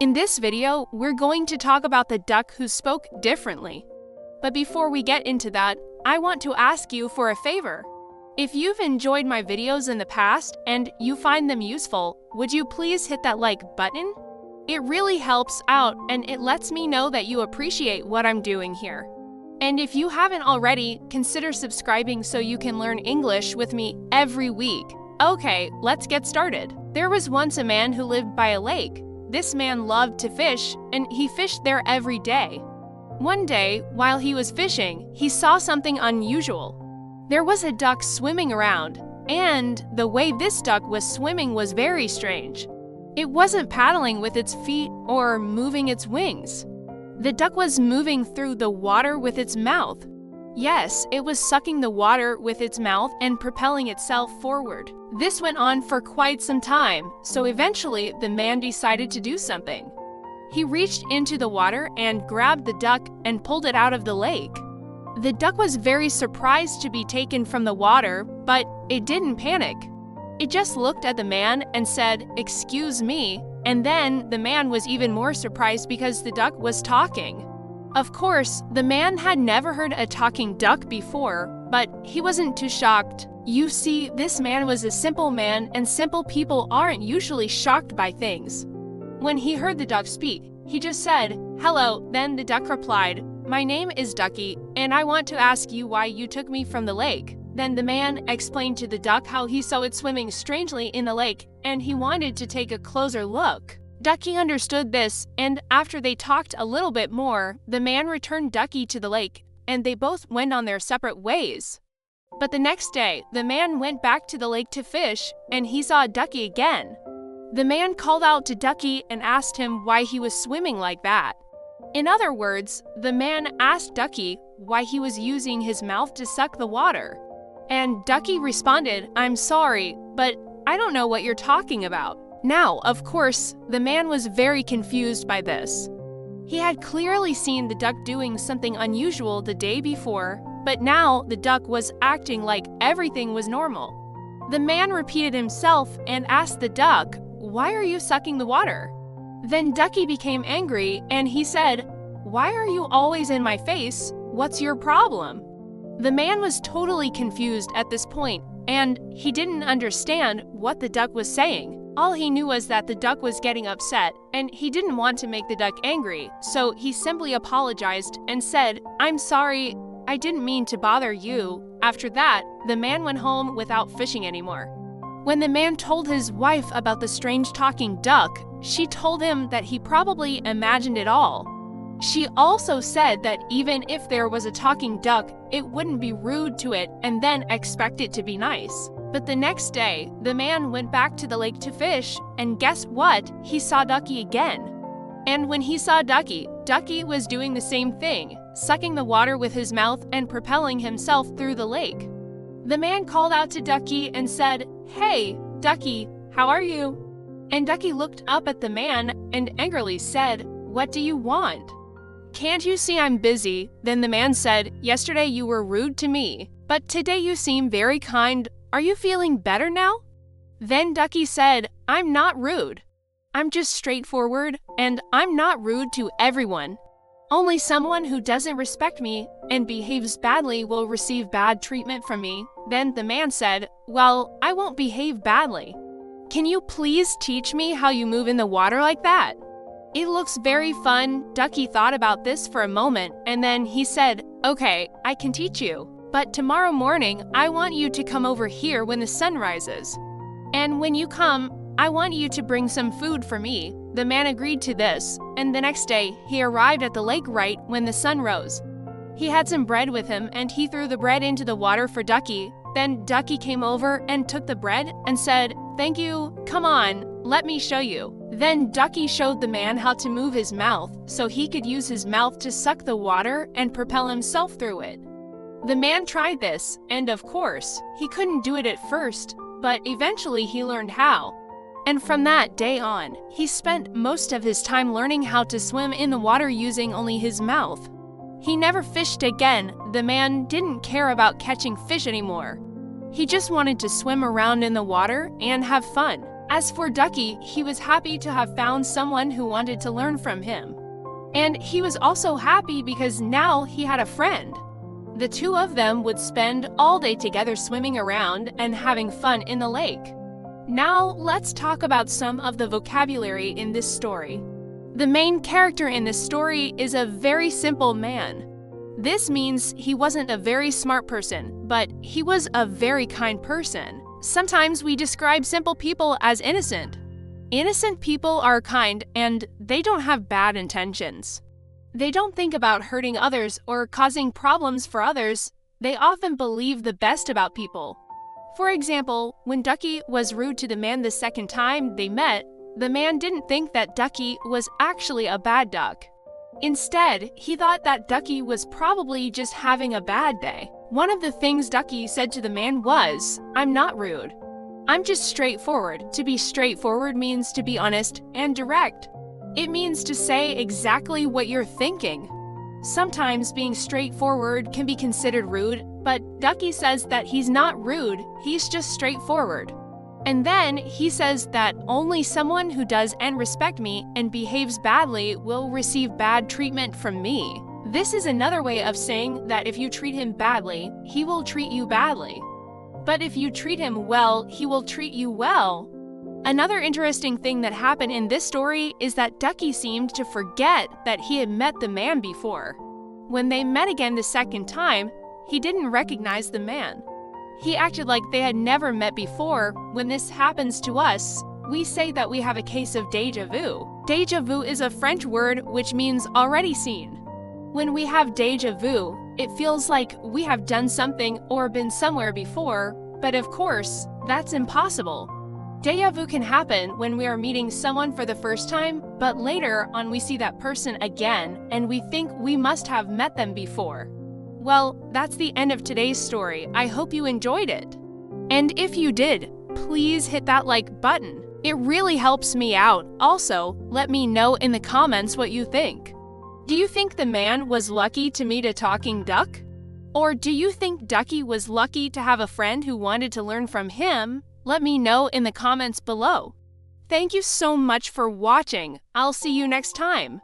In this video, we're going to talk about the duck who spoke differently. But before we get into that, I want to ask you for a favor. If you've enjoyed my videos in the past and you find them useful, would you please hit that like button? It really helps out and it lets me know that you appreciate what I'm doing here. And if you haven't already, consider subscribing so you can learn English with me every week. Okay, let's get started. There was once a man who lived by a lake. This man loved to fish, and he fished there every day. One day, while he was fishing, he saw something unusual. There was a duck swimming around, and the way this duck was swimming was very strange. It wasn't paddling with its feet or moving its wings. The duck was moving through the water with its mouth. Yes, it was sucking the water with its mouth and propelling itself forward. This went on for quite some time, so eventually the man decided to do something. He reached into the water and grabbed the duck and pulled it out of the lake. The duck was very surprised to be taken from the water, but it didn't panic. It just looked at the man and said, "Excuse me," and then the man was even more surprised because the duck was talking. Of course, the man had never heard a talking duck before, but he wasn't too shocked. You see, this man was a simple man, and simple people aren't usually shocked by things. When he heard the duck speak, he just said, "Hello." Then the duck replied, "My name is Ducky, and I want to ask you why you took me from the lake." Then the man explained to the duck how he saw it swimming strangely in the lake, and he wanted to take a closer look. Ducky understood this, and after they talked a little bit more, the man returned Ducky to the lake, and they both went on their separate ways. But the next day, the man went back to the lake to fish, and he saw Ducky again. The man called out to Ducky and asked him why he was swimming like that. In other words, the man asked Ducky why he was using his mouth to suck the water. And Ducky responded, "I'm sorry, but I don't know what you're talking about." Now, of course, the man was very confused by this. He had clearly seen the duck doing something unusual the day before, but now the duck was acting like everything was normal. The man repeated himself and asked the duck, "Why are you sucking the water?" Then Ducky became angry and he said, "Why are you always in my face? What's your problem?" The man was totally confused at this point, and he didn't understand what the duck was saying. All he knew was that the duck was getting upset, and he didn't want to make the duck angry, so he simply apologized and said, "I'm sorry, I didn't mean to bother you." After that, the man went home without fishing anymore. When the man told his wife about the strange talking duck, she told him that he probably imagined it all. She also said that even if there was a talking duck, it wouldn't be rude to it and then expect it to be nice. But the next day, the man went back to the lake to fish, and guess what? He saw Ducky again. And when he saw Ducky, Ducky was doing the same thing, sucking the water with his mouth and propelling himself through the lake. The man called out to Ducky and said, "Hey, Ducky, how are you?" And Ducky looked up at the man and angrily said, "What do you want?" "Can't you see I'm busy?" Then the man said, "Yesterday you were rude to me, but today you seem very kind. Are you feeling better now?" Then Ducky said, "I'm not rude. I'm just straightforward, and I'm not rude to everyone. Only someone who doesn't respect me and behaves badly will receive bad treatment from me." Then the man said, "Well, I won't behave badly. Can you please teach me how you move in the water like that?" "It looks very fun." Ducky thought about this for a moment, and then he said, "Okay, I can teach you. But tomorrow morning, I want you to come over here when the sun rises. And when you come, I want you to bring some food for me." The man agreed to this, and the next day, he arrived at the lake right when the sun rose. He had some bread with him, and he threw the bread into the water for Ducky. Then Ducky came over and took the bread and said, "Thank you. Come on, let me show you." Then Ducky showed the man how to move his mouth, so he could use his mouth to suck the water and propel himself through it. The man tried this, and of course, he couldn't do it at first, but eventually he learned how. And from that day on, he spent most of his time learning how to swim in the water using only his mouth. He never fished again. The man didn't care about catching fish anymore. He just wanted to swim around in the water and have fun. As for Ducky, he was happy to have found someone who wanted to learn from him. And he was also happy because now he had a friend. The two of them would spend all day together swimming around and having fun in the lake. Now let's talk about some of the vocabulary in this story. The main character in this story is a very simple man. This means he wasn't a very smart person, but he was a very kind person. Sometimes we describe simple people as innocent. Innocent people are kind and they don't have bad intentions. They don't think about hurting others or causing problems for others. They often believe the best about people. For example, when Ducky was rude to the man the second time they met, the man didn't think that Ducky was actually a bad duck. Instead, he thought that Ducky was probably just having a bad day. One of the things Ducky said to the man was, "I'm not rude. I'm just straightforward." To be straightforward means to be honest and direct. It means to say exactly what you're thinking. Sometimes being straightforward can be considered rude, but Ducky says that he's not rude, he's just straightforward. And then he says that only someone who does and respect me and behaves badly will receive bad treatment from me. This is another way of saying that if you treat him badly, he will treat you badly. But if you treat him well, he will treat you well. Another interesting thing that happened in this story is that Ducky seemed to forget that he had met the man before. When they met again the second time, he didn't recognize the man. He acted like they had never met before. When this happens to us, we say that we have a case of déjà vu. Déjà vu is a French word which means already seen. When we have déjà vu, it feels like we have done something or been somewhere before, but of course, that's impossible. Déjà vu can happen when we are meeting someone for the first time, but later on we see that person again and we think we must have met them before. Well, that's the end of today's story. I hope you enjoyed it. And if you did, please hit that like button. It really helps me out. Also, let me know in the comments what you think. Do you think the man was lucky to meet a talking duck? Or do you think Ducky was lucky to have a friend who wanted to learn from him? Let me know in the comments below. Thank you so much for watching. I'll see you next time.